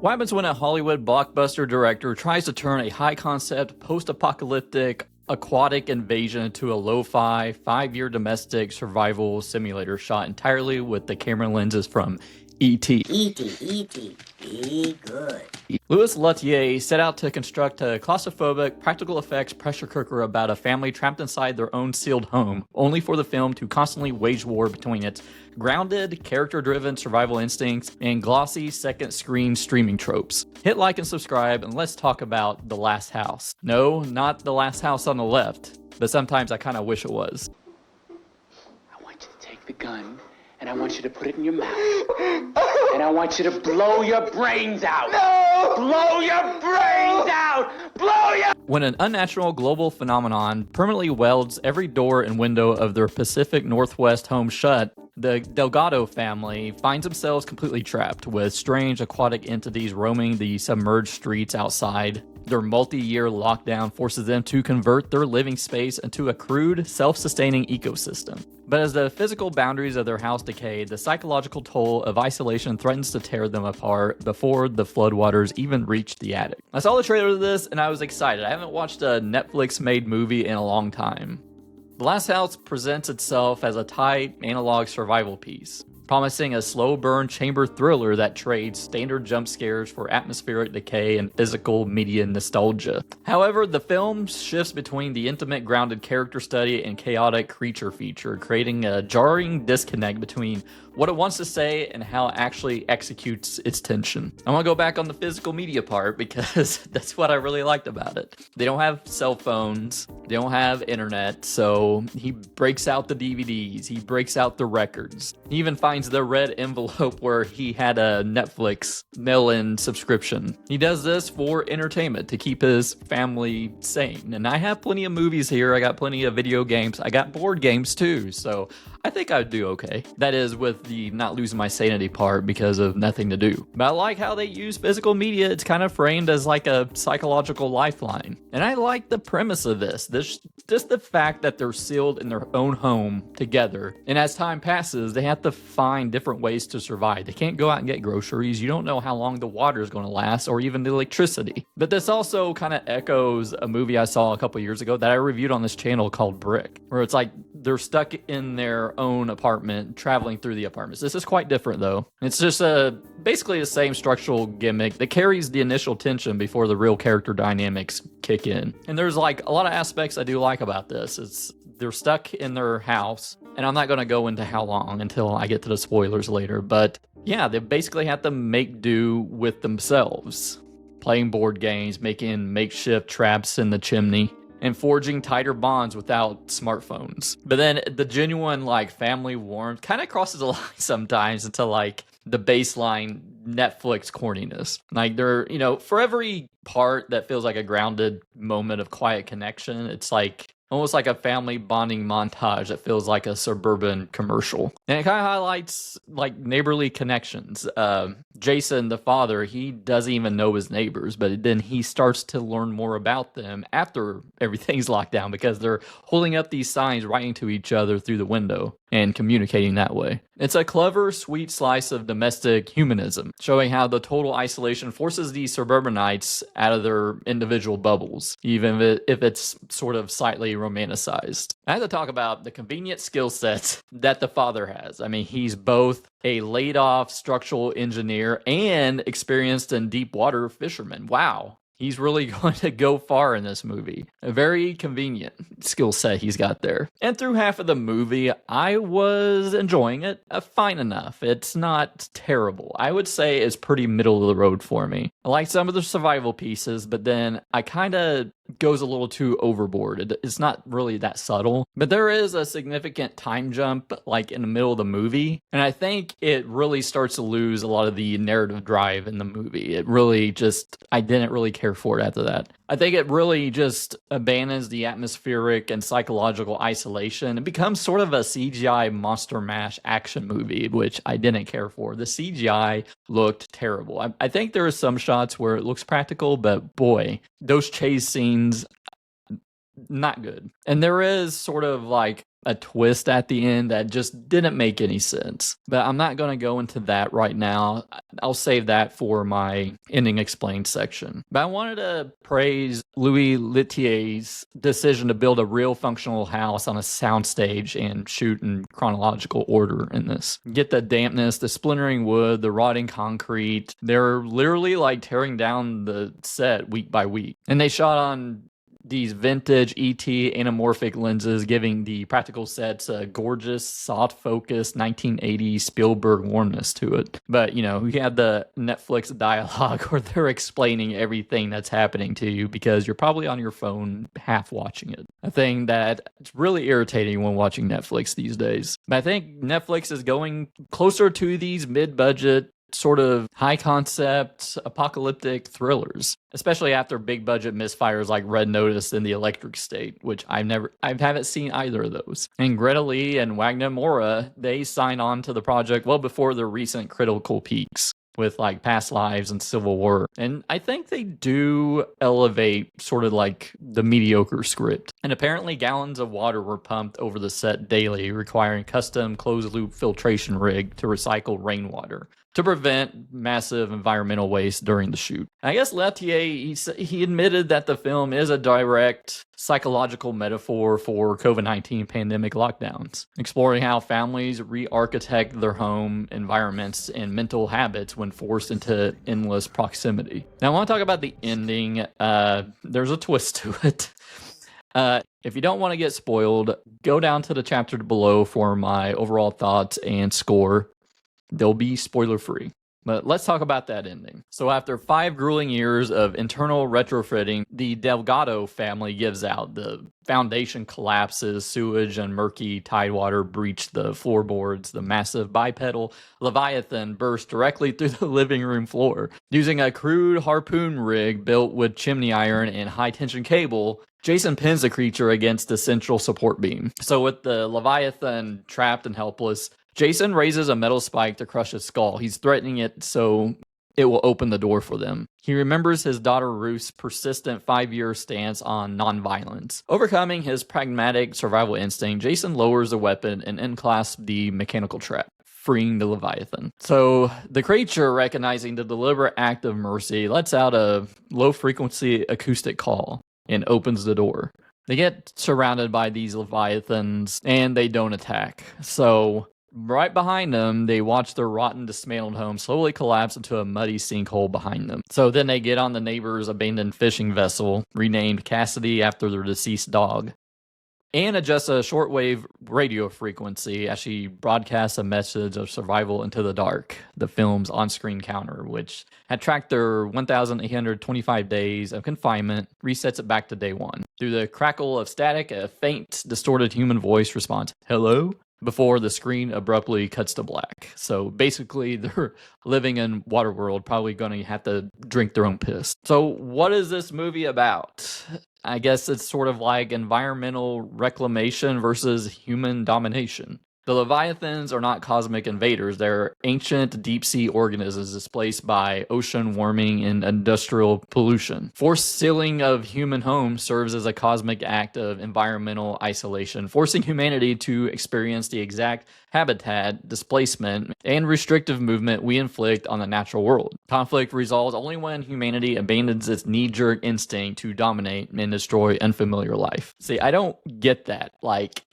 What happens when a Hollywood blockbuster director tries to turn a high-concept, post-apocalyptic, aquatic invasion into a lo-fi, 5-year domestic survival simulator shot entirely with the camera lenses from E.T.? E.T. Be good. Louis Leterrier set out to construct a claustrophobic, practical effects pressure cooker about a family trapped inside their own sealed home, only for the film to constantly wage war between its grounded, character-driven survival instincts and glossy second-screen streaming tropes. Hit like and subscribe, and let's talk about The Last House. No, not The Last House on the Left, but sometimes I kind of wish it was. I want you to take the gun, and I want you to put it in your mouth. And I want you to blow your brains out. No! Blow your brains out! Blow your... When an unnatural global phenomenon permanently welds every door and window of their Pacific Northwest home shut, the Delgado family finds themselves completely trapped, with strange aquatic entities roaming the submerged streets outside. Their multi-year lockdown forces them to convert their living space into a crude, self-sustaining ecosystem. But as the physical boundaries of their house decay, the psychological toll of isolation threatens to tear them apart before the floodwaters even reach the attic. I saw the trailer of this and I was excited. I haven't watched a Netflix-made movie in a long time. The Last House presents itself as a tight, analog survival piece, promising a slow-burn chamber thriller that trades standard jump scares for atmospheric decay and physical media nostalgia. However, the film shifts between the intimate, grounded character study and chaotic creature feature, creating a jarring disconnect between what it wants to say and how it actually executes its tension. I'm gonna go back on the physical media part because that's what I really liked about it. They don't have cell phones, they don't have internet, so he breaks out the DVDs, he breaks out the records. He even finds the red envelope where he had a Netflix mail-in subscription. He does this for entertainment, to keep his family sane. And I have plenty of movies here, I got plenty of video games, I got board games too, so I think I'd do okay. That is with the not losing my sanity part because of nothing to do. But I like how they use physical media. It's kind of framed as like a psychological lifeline. And I like the premise of this. Just the fact that they're sealed in their own home together. And as time passes, they have to find different ways to survive. They can't go out and get groceries. You don't know how long the water is going to last or even the electricity. But this also kind of echoes a movie I saw a couple years ago that I reviewed on this channel called Brick, where it's like they're stuck in their own apartment, traveling through the apartments. This is quite different though. It's just basically the same structural gimmick that carries the initial tension before the real character dynamics kick in. And there's like a lot of aspects I do like about this. They're stuck in their house, and I'm not going to go into how long until I get to the spoilers later, but yeah, they basically have to make do with themselves, playing board games, making makeshift traps in the chimney, and forging tighter bonds without smartphones. But then the genuine like family warmth kind of crosses a line sometimes into like the baseline Netflix corniness. Like they're, for every part that feels like a grounded moment of quiet connection, it's like almost like a family bonding montage that feels like a suburban commercial. And it kind of highlights like neighborly connections. Jason, the father, he doesn't even know his neighbors, but then he starts to learn more about them after everything's locked down because they're holding up these signs, writing to each other through the window and communicating that way. It's a clever, sweet slice of domestic humanism, showing how the total isolation forces these suburbanites out of their individual bubbles, even if it's sort of slightly romanticized. I have to talk about the convenient skill sets that the father has. I mean, he's both a laid-off structural engineer and experienced in deep water fisherman. Wow. He's really going to go far in this movie. A very convenient skill set he's got there. And through half of the movie, I was enjoying it fine enough. It's not terrible. I would say it's pretty middle of the road for me. I like some of the survival pieces, but then I kind of goes a little too overboard. It's not really that subtle, but there is a significant time jump like in the middle of the movie, and I think it really starts to lose a lot of the narrative drive in the movie. It really just, I didn't really care for it after that. I think it really just abandons the atmospheric and psychological isolation. It becomes sort of a CGI monster mash action movie, which I didn't care for. The CGI looked terrible. I think there are some shots where it looks practical, but boy, those chase scenes, not good. And there is sort of like a twist at the end that just didn't make any sense. But I'm not going to go into that right now. I'll save that for my ending explained section. But I wanted to praise Louis Leterrier's decision to build a real functional house on a soundstage and shoot in chronological order in this. Get the dampness, the splintering wood, the rotting concrete. They're literally like tearing down the set week by week. And they shot on these vintage ET anamorphic lenses, giving the practical sets a gorgeous, soft-focused 1980s Spielberg warmness to it. But, you know, we had the Netflix dialogue where they're explaining everything that's happening to you because you're probably on your phone half watching it. A thing that's really irritating when watching Netflix these days. But I think Netflix is going closer to these mid-budget sort of high concept apocalyptic thrillers, especially after big budget misfires like Red Notice and The Electric State, which I haven't seen either of those. And Greta Lee and Wagner Moura, they signed on to the project well before their recent critical peaks with like Past Lives and Civil War. And I think they do elevate sort of like the mediocre script. And apparently gallons of water were pumped over the set daily, requiring custom closed loop filtration rig to recycle rainwater to prevent massive environmental waste during the shoot. I guess Leterrier, he admitted that the film is a direct psychological metaphor for COVID-19 pandemic lockdowns, exploring how families re-architect their home environments and mental habits when forced into endless proximity. Now, I want to talk about the ending. There's a twist to it. If you don't want to get spoiled, go down to the chapter below for my overall thoughts and score. They'll be spoiler free. But let's talk about that ending. So after 5 grueling years of internal retrofitting, the Delgado family gives out. The foundation collapses, sewage and murky tidewater breach the floorboards. The massive bipedal leviathan bursts directly through the living room floor. Using a crude harpoon rig built with chimney iron and high-tension cable, Jason pins the creature against the central support beam. So with the leviathan trapped and helpless, Jason raises a metal spike to crush its skull. He's threatening it so it will open the door for them. He remembers his daughter Ruth's persistent 5-year stance on nonviolence. Overcoming his pragmatic survival instinct, Jason lowers the weapon and unclasps the mechanical trap, freeing the Leviathan. So the creature, recognizing the deliberate act of mercy, lets out a low-frequency acoustic call and opens the door. They get surrounded by these Leviathans, and they don't attack. So right behind them, they watch their rotten, dismantled home slowly collapse into a muddy sinkhole behind them. So then they get on the neighbor's abandoned fishing vessel, renamed Cassidy after their deceased dog, and adjust a shortwave radio frequency as she broadcasts a message of survival into the dark, the film's on-screen counter, which had tracked their 1,825 days of confinement, resets it back to day 1. Through the crackle of static, a faint, distorted human voice responds, "Hello?" before the screen abruptly cuts to black. So basically, they're living in Waterworld, probably going to have to drink their own piss. So what is this movie about? I guess it's sort of like environmental reclamation versus human domination. The Leviathans are not cosmic invaders. They're ancient deep-sea organisms displaced by ocean warming and industrial pollution. Forced sealing of human homes serves as a cosmic act of environmental isolation, forcing humanity to experience the exact habitat, displacement, and restrictive movement we inflict on the natural world. Conflict resolves only when humanity abandons its knee-jerk instinct to dominate and destroy unfamiliar life. See, I don't get that. Like...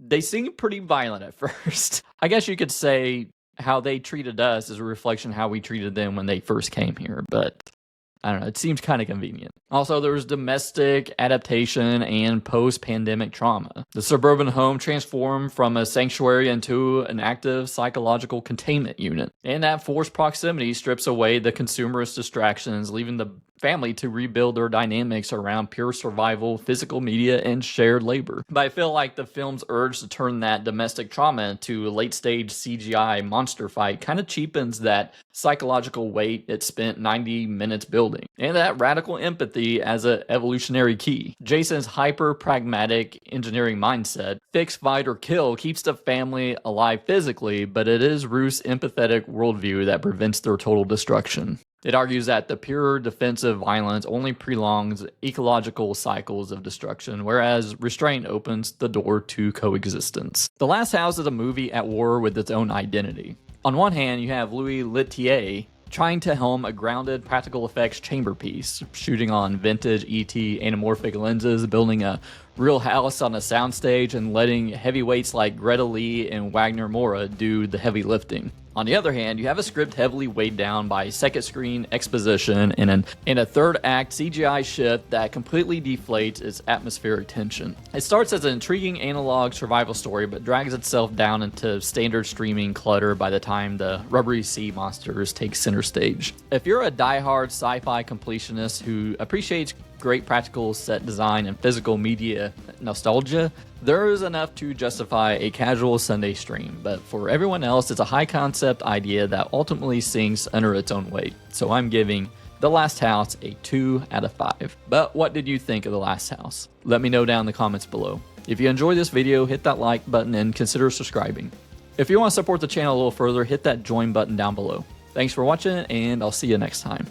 They seem pretty violent at first. I guess you could say how they treated us is a reflection of how we treated them when they first came here, but I don't know, it seems kind of convenient. Also, there's domestic adaptation and post-pandemic trauma. The suburban home transformed from a sanctuary into an active psychological containment unit. And that forced proximity strips away the consumerist distractions, leaving the family to rebuild their dynamics around pure survival, physical media, and shared labor. But I feel like the film's urge to turn that domestic trauma into a late-stage CGI monster fight kind of cheapens that psychological weight it spent 90 minutes building, and that radical empathy as an evolutionary key. Jason's hyper-pragmatic engineering mindset, fix, fight, or kill, keeps the family alive physically, but it is Ruth's empathetic worldview that prevents their total destruction. It argues that the pure defensive violence only prolongs ecological cycles of destruction, whereas restraint opens the door to coexistence. The Last House is a movie at war with its own identity. On one hand, you have Louis Leterrier trying to helm a grounded practical effects chamber piece, shooting on vintage ET anamorphic lenses, building a real house on a soundstage, and letting heavyweights like Greta and Wagner Moura do the heavy lifting. On the other hand, you have a script heavily weighed down by second screen exposition and a third act CGI shift that completely deflates its atmospheric tension. It starts as an intriguing analog survival story, but drags itself down into standard streaming clutter by the time the rubbery sea monsters take center stage. If you're a diehard sci-fi completionist who appreciates great practical set design and physical media nostalgia, there is enough to justify a casual Sunday stream, but for everyone else, it's a high concept idea that ultimately sinks under its own weight. So I'm giving The Last House a 2 out of 5. But what did you think of The Last House? Let me know down in the comments below. If you enjoyed this video, hit that like button and consider subscribing. If you want to support the channel a little further, hit that join button down below. Thanks for watching, and I'll see you next time.